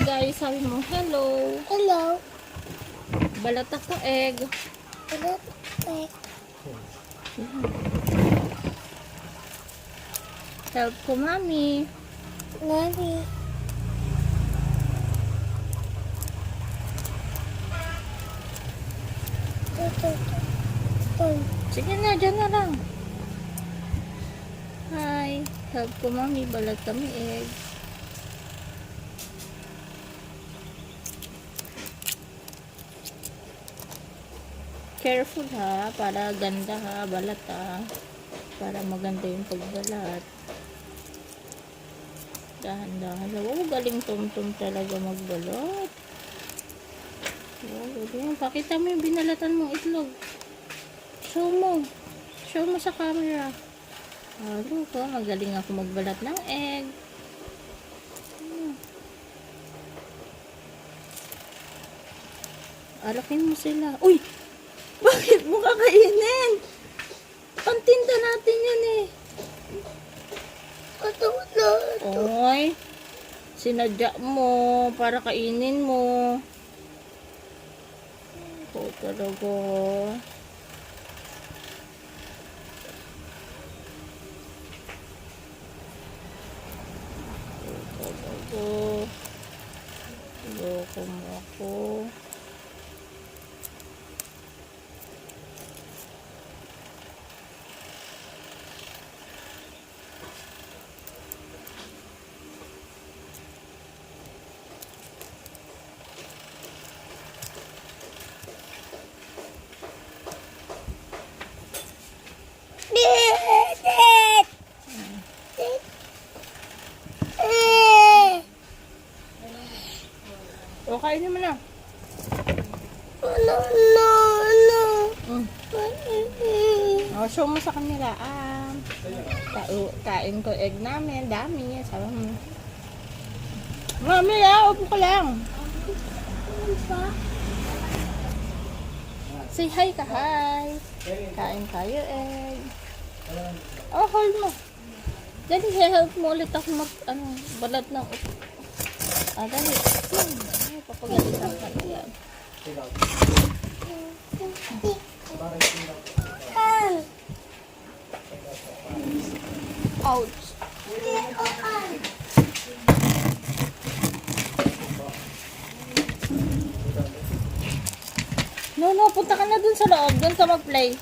guys, sabi mo, hello. Hello. Balat ako egg. Balat egg. Help ko, mami. Mommy. Sige na, dyan na lang. Hi. Help ko, mami. Balat kami egg. Careful ha, para ganda ha, balat ha. Para maganda yung pagbalat. Dahan-dahan. Wow, galing tum-tum talaga magbalat. Wow, galing. Pakita mo yung binalatan mong itlog. Show mo. Show mo sa camera. Halo ko, magaling ako magbalat ng egg. Alakin mo sila. Uy! Bakit mo kakainin? Pantinda natin yan eh. Katulad. Oy, sinadya mo para kainin mo. Oo talaga. Oo talaga. Loko mo ako. O, kainin mo na. No, no, no. O, show mo sa kanila. Kain ko egg namin. Dami. Sabi mo. Mami, upo ka lang. Say hi ka, hi. Kain tayo egg. Oh, hold mo. Dali, help mo ulit ako balat ng dali. Papagalitan ka na yan. Ouch. No, punta ka na dun sa loob. Dun ka mag-play.